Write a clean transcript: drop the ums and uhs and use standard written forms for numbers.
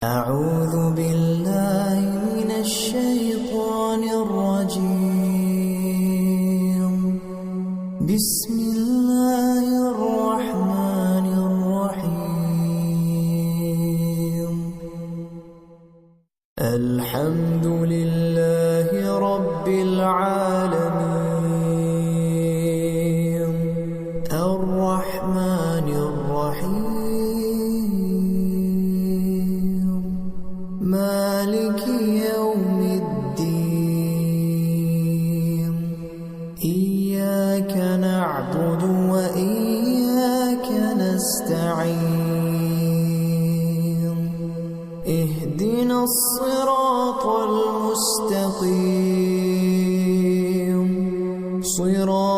أعوذ بالله من الشيطان الرجيم. بسم الله الرحمن الرحيم. الحمد لله رب العالمين الرحمن الرحيم مالك يوم الدين. إياك نعبد وإياك نستعين. اهدنا الصراط المستقيم صراط